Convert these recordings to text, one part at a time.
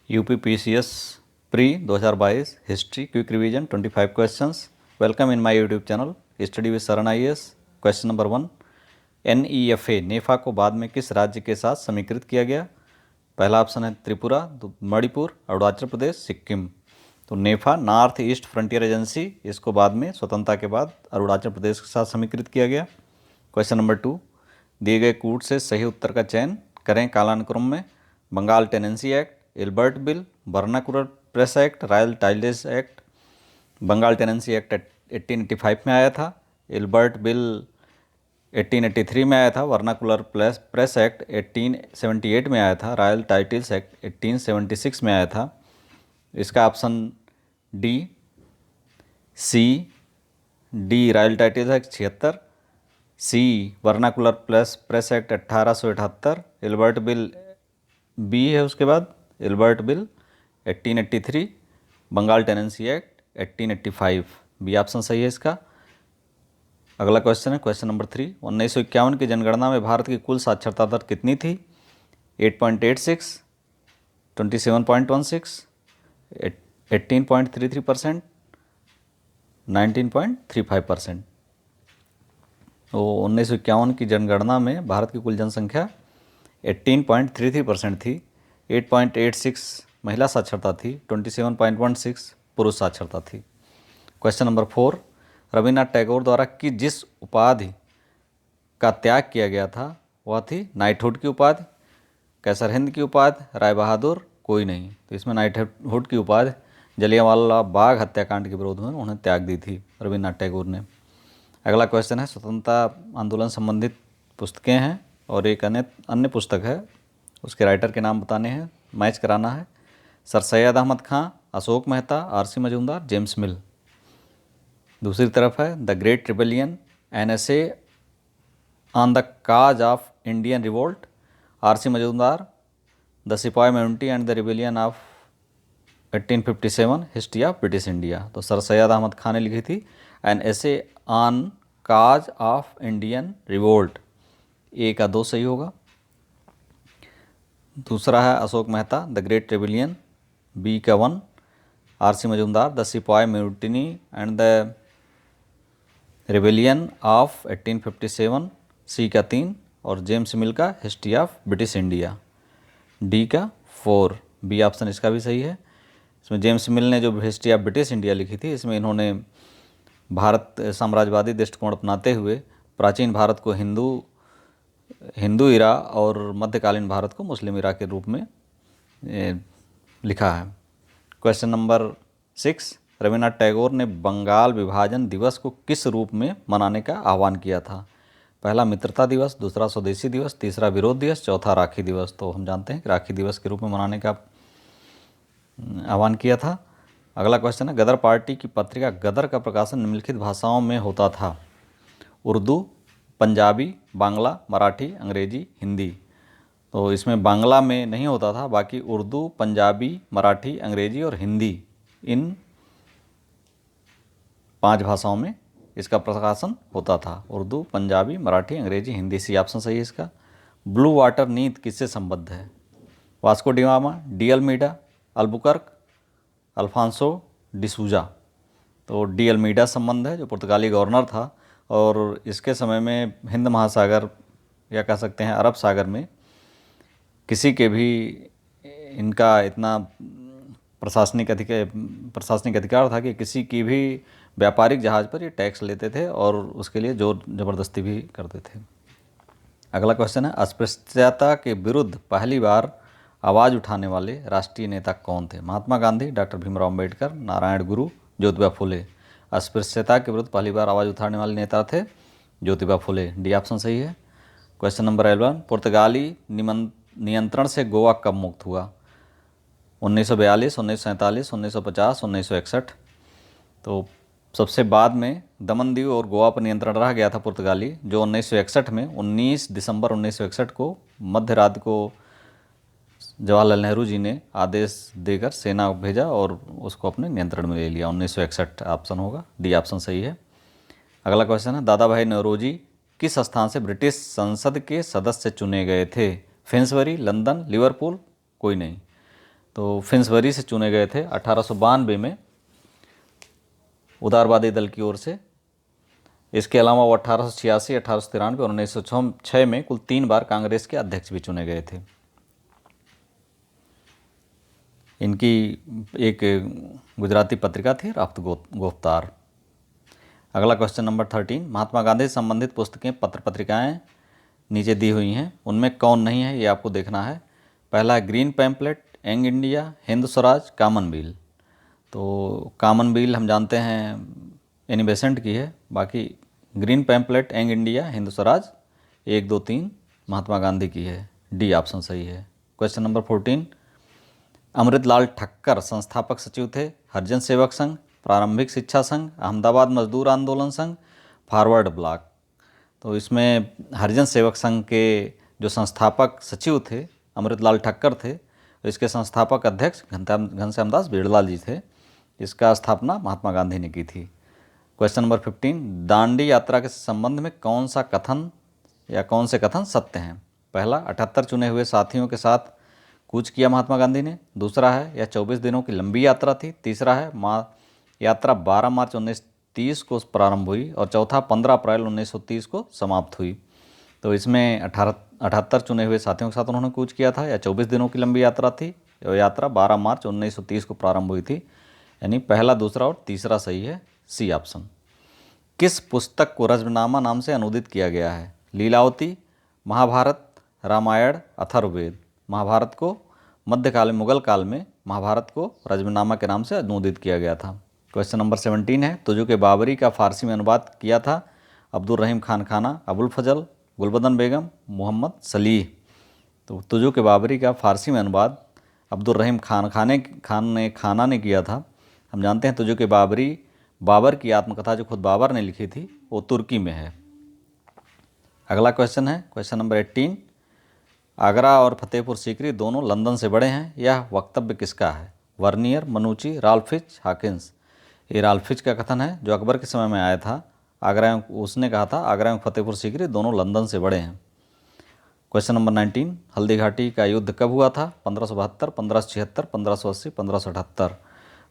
UPPCS pre 2022 history quick revision 25 questions. Welcome in my YouTube channel study with शरण IAS। Question number 1, NEFA नेफा को बाद में किस राज्य के साथ समीकृत किया गया? पहला ऑप्शन है त्रिपुरा, मणिपुर, अरुणाचल प्रदेश, सिक्किम। तो नेफा नॉर्थ ईस्ट फ्रंटियर एजेंसी, इसको बाद में स्वतंत्रता के बाद अरुणाचल प्रदेश के साथ समीकृत किया गया। क्वेश्चन नंबर 2, दिए गए कूट से सही उत्तर का चयन करें कालानुक्रम में। Bengal tenancy act, Albert bill, vernacular press act, royal tiles act. Bengal tenancy act 1885 में आया था, एल्बर्ट बिल 1883 में आया था, वर्नाकुलर प्रेस एक्ट 1878 में आया था, रॉयल टाइल्स एक्ट 1876 में आया था। इसका option D, C D royal tiles act 76, C vernacular press act 1878, Albert bill B है उसके बाद, Albert bill 1883, Bengal tenancy act 1885, B option सही है इसका। अगला क्वेश्चन है क्वेश्चन नंबर 3, 1951 की जनगणना में भारत की कुल साक्षरता दर कितनी थी? 8.86, 27.16, 18.33%, 19.35%। तो 1951 की जनगणना में भारत की कुल जनसंख्या 18.33% थी, 8.86 महिला साक्षरता थी, 27.16 पुरुष साक्षरता थी। क्वेश्चन नंबर 4, रविन्द्रनाथ टैगोर द्वारा जिस उपाधि का त्याग किया गया था वह थी नाइटहुड की उपाधि, कैसर हिंद की उपाधि, राय बहादुर, कोई नहीं। तो इसमें नाइटहुड की उपाधि जलियांवाला बाग हत्याकांड के विरोध में उन्हें त्याग दी थी रविन्द्रनाथ टैगोर ने। अगला क्वेश्चन है स्वतंत्रता आंदोलन संबंधित पुस्तकें हैं और एक अन्य पुस्तक है, उसके राइटर के नाम बताने हैं, मैच कराना है। Sir Syed Ahmad Khan, Ashok Mehta, RC Majumdar, James Mill. दूसरी तरफ है the great rebellion, an essay on the cause of Indian revolt, RC Majumdar, the sipahi mutiny and the rebellion of 1857, history of British India. तो सर सैयद अहमद खान ने लिखी थी an essay on cause of Indian revolt, A का 2 सही होगा। दूसरा है Ashok Mehta the great rebellion, B का 1, RC मजूमदार द सिपाही mutiny and the rebellion of 1857, सी का 3, और जेम्स मिल का history of British India, D का 4, बी ऑप्शन इसका भी सही है। इसमें जेम्स मिल ने जो हिस्ट्री ऑफ ब्रिटिश इंडिया लिखी थी, इसमें इन्होंने भारत साम्राज्यवादी दृष्टिकोण अपनाते हुए प्राचीन भारत को हिंदू इरा और मध्यकालीन भारत को मुस्लिम इरा के रूप में लिखा है। क्वेश्चन नंबर 6, रविन्द्रनाथ टैगोर ने बंगाल विभाजन दिवस को किस रूप में मनाने का आह्वान किया था? पहला मित्रता दिवस, दूसरा स्वदेशी दिवस, तीसरा विरोध दिवस, चौथा राखी दिवस। तो हम जानते हैं कि राखी दिवस के रूप में मनाने का आह्वान किया था। अगला क्वेश्चन है गदर पार्टी की पत्रिका गदर का प्रकाशन निम्नलिखित भाषाओं में होता था? उर्दू, पंजाबी, बांग्ला, मराठी, अंग्रेजी, हिंदी। तो इसमें बांग्ला में नहीं होता था, बाकी उर्दू, पंजाबी, मराठी, अंग्रेजी और हिंदी, इन 5 भाषाओं में इसका प्रकाशन होता था। उर्दू, पंजाबी, मराठी, अंग्रेजी, हिंदी, सी ऑप्शन सही है इसका। ब्लू वाटर नीति किससे संबद्ध है? Vasco da Gama, de Almeida, Albuquerque, Alfonso D'Souza. तो डी अल्मीडा संबंध है, जो पुर्तगाली गवर्नर था और इसके समय में हिंद महासागर या कह सकते हैं अरब सागर में किसी के भी इनका इतना प्रशासनिक अधिकार था कि किसी की भी व्यापारिक जहाज़ पर ये टैक्स लेते थे और उसके लिए जोर ज़बरदस्ती भी करते थे। अगला क्वेश्चन है अस्पृश्यता के विरुद्ध पहली बार आवाज़ उठाने वाले राष्ट्रीय नेता कौन थे? महात्मा गांधी, डॉक्टर भीमराव अम्बेडकर, नारायण गुरु, ज्योतिबा फुले। अस्पृश्यता के विरुद्ध पहली बार आवाज़ उठाने वाले नेता थे ज्योतिबा फुले, डी ऑप्शन सही है। क्वेश्चन नंबर 11, पुर्तगाली नियंत्रण से गोवा कब मुक्त हुआ? 1942, 1947, 1950, 1961। तो सबसे बाद में दमन दीव और गोवा पर नियंत्रण रह गया था पुर्तगाली, जो 1961 में 19 दिसंबर 1961 को मध्य रात को जवाहरलाल नेहरू जी ने आदेश देकर सेना भेजा और उसको अपने नियंत्रण में ले लिया। 1961 ऑप्शन होगा, डी ऑप्शन सही है। अगला क्वेश्चन है दादा भाई नौरोजी किस स्थान से ब्रिटिश संसद के सदस्य चुने गए थे? फिन्सबरी, लंदन, लिवरपूल, कोई नहीं। तो फिन्सबरी से चुने गए थे 1892 में उदारवादी दल की ओर से। इसके अलावा वो 1886, 1893 और 1906 में कुल 3 बार कांग्रेस के अध्यक्ष भी चुने गए थे। इनकी एक गुजराती पत्रिका थी राफ्त गोफ्तार। अगला क्वेश्चन नंबर 13, महात्मा गांधी से संबंधित पुस्तकें पत्र पत्रिकाएं नीचे दी हुई हैं, उनमें कौन नहीं है ये आपको देखना है। पहला है green pamphlet, young India, Hind Swaraj, Commonwealth. तो कॉमनवेल्थ हम जानते हैं एनी बेसेंट की है, बाकी green pamphlet, young India, Hind Swaraj 1, 2, 3 Mahatma Gandhi की है। डी ऑप्शन सही है। क्वेश्चन नंबर 14, अमृतलाल ठक्कर संस्थापक सचिव थे। हरिजन सेवक संघ, प्रारंभिक शिक्षा संघ, अहमदाबाद मजदूर आंदोलन संघ, फॉरवर्ड ब्लॉक। तो इसमें हरिजन सेवक संघ के जो संस्थापक सचिव थे अमृतलाल ठक्कर थे, तो इसके संस्थापक अध्यक्ष घनश्याम दास बिरलाल जी थे। इसका स्थापना महात्मा गांधी ने की थी। क्वेश्चन नंबर 15, दांडी यात्रा के संबंध में कौन सा कथन या कौन से कथन सत्य हैं। पहला, 78 चुने हुए साथियों के साथ कूच किया महात्मा गांधी ने। दूसरा है, यह 24 दिनों की लंबी यात्रा थी। तीसरा है, यात्रा 12 मार्च 1930 को प्रारंभ हुई। और चौथा, 15 अप्रैल 1930 को समाप्त हुई। तो इसमें 78 चुने हुए साथियों के साथ उन्होंने कूच किया था, या 24 दिनों की लंबी यात्रा थी। और यात्रा 12 मार्च 1930 को प्रारंभ हुई थी। यानी पहला, दूसरा और तीसरा सही है, सी ऑप्शन। किस पुस्तक को रजमनामा नाम से अनुदित किया गया है। लीलावती, महाभारत, रामायण, अथर्ववेद। महाभारत को मध्यकाल में, मुगल काल में महाभारत को रजमनामा के नाम से अनुदित किया गया था। क्वेश्चन नंबर 17 है, तुजुक बाबरी का फारसी में अनुवाद किया था अब्दुल रहीम खान खाना, अबुल फजल, गुलबदन बेगम, मोहम्मद सलीह। तो तुजुक बाबरी का फारसी में अनुवाद अब्दुल रहीम खाना ने किया था। हम जानते हैं तुजुक बाबरी, बाबर की आत्मकथा जो खुद बाबर ने लिखी थी, वो तुर्की में है। अगला क्वेश्चन है क्वेश्चन नंबर 18, आगरा और फतेहपुर सीकरी दोनों लंदन से बड़े हैं, यह वक्तव्य किसका है। Vernier, मनुची, राल्फिच, Hawkins. ये राल्फिच का कथन है जो अकबर के समय में आया था। उसने कहा था आगरा एवं फतेहपुर सीकरी दोनों लंदन से बड़े हैं। क्वेश्चन नंबर 19, हल्दी घाटी का युद्ध कब हुआ था। 1572, 1576, 1580, 1578।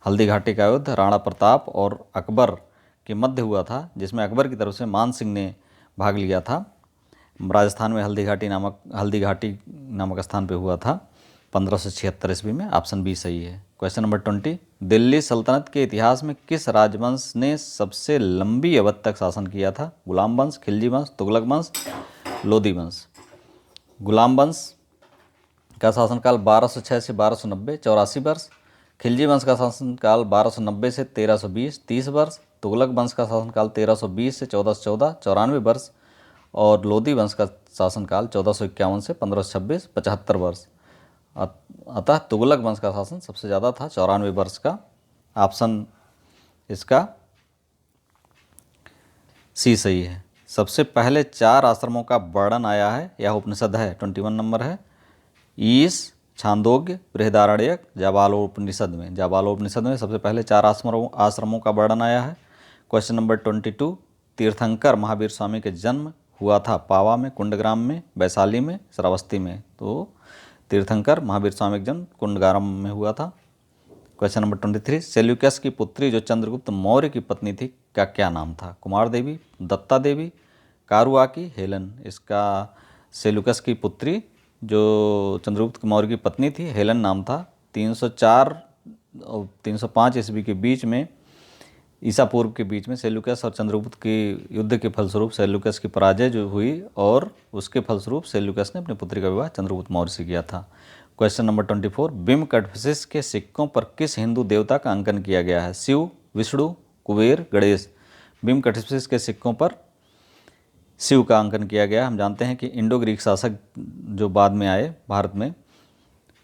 हल्दी घाटी का युद्ध राणा प्रताप और अकबर के मध्य हुआ था, जिसमें अकबर की तरफ से मान सिंह ने भाग लिया था। राजस्थान में हल्दी घाटी नामक स्थान पे हुआ था 1576 ईस्वी में। ऑप्शन बी सही है। क्वेश्चन नंबर 20, दिल्ली सल्तनत के इतिहास में किस राजवंश ने सबसे लंबी अवधि तक शासन किया था। गुलाम वंश, खिलजी वंश, तुगलक वंश, लोधी वंश। गुलाम वंश का शासनकाल 1206 से 1290 84 वर्ष। खिलजी वंश का शासनकाल 1290 से 1320 30 वर्ष। तुगलक वंश का शासनकाल 1320 से 1414 94 वर्ष। और लोधी वंश का शासनकाल 1451 से 1526 75 वर्ष। अतः तुगलक वंश का शासन सबसे ज़्यादा था, 94 वर्ष का। ऑप्शन इसका सी सही है। सबसे पहले 4 आश्रमों का वर्णन आया है, यह उपनिषद है, 21 नंबर है। ईश, छांदोग्य, बृहदारण्यक, जाबालोपनिषद में सबसे पहले 4 आश्रमों का वर्णन आया है। क्वेश्चन नंबर 22, तीर्थंकर महावीर स्वामी के जन्म हुआ था पावा में, कुंडग्राम में, वैशाली में, श्रावस्ती में। तो तीर्थंकर महावीर स्वामी का जन्म कुंडग्राम में हुआ था। क्वेश्चन नंबर 23, सेल्यूकस की पुत्री जो चंद्रगुप्त मौर्य की पत्नी थी का क्या नाम था। कुमार देवी, दत्ता देवी, कारुआकी, हेलन। इसका सेल्यूकस की पुत्री जो चंद्रगुप्त मौर्य की पत्नी थी, हेलन नाम था। 304 और 305 ईस्वी के बीच में, ईसा पूर्व के बीच में सेल्यूकस और चंद्रगुप्त के युद्ध के फलस्वरूप सेल्यूकस की पराजय जो हुई, और उसके फलस्वरूप सेल्यूकस ने अपनी पुत्री का विवाह चंद्रगुप्त मौर्य से किया था। क्वेश्चन नंबर 24, बिम कटफिसिस के सिक्कों पर किस हिंदू देवता का अंकन किया गया है। शिव, विष्णु, कुबेर, गणेश। बिम कटफिसिस के सिक्कों पर शिव का अंकन किया गया। हम जानते हैं कि इंडो ग्रीक शासक जो बाद में आए भारत में,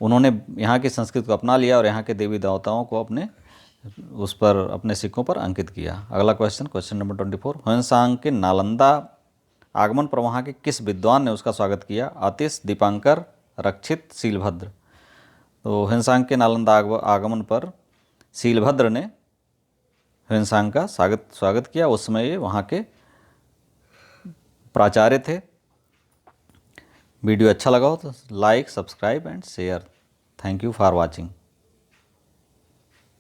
उन्होंने यहाँ की संस्कृति को अपना लिया और यहाँ के देवी देवताओं को अपने सिक्कों पर अंकित किया। अगला क्वेश्चन नंबर 24, ह्वेनसांग के नालंदा आगमन पर वहाँ के किस विद्वान ने उसका स्वागत किया। आतिश, दीपांकर, रक्षित, शीलभद्र। तो ह्वेनसांग के नालंदा आगमन पर शीलभद्र ने ह्वेनसांग का स्वागत किया। उस समय ये वहाँ के प्राचार्य थे। वीडियो अच्छा लगा हो तो like, subscribe and share. Thank you for watching.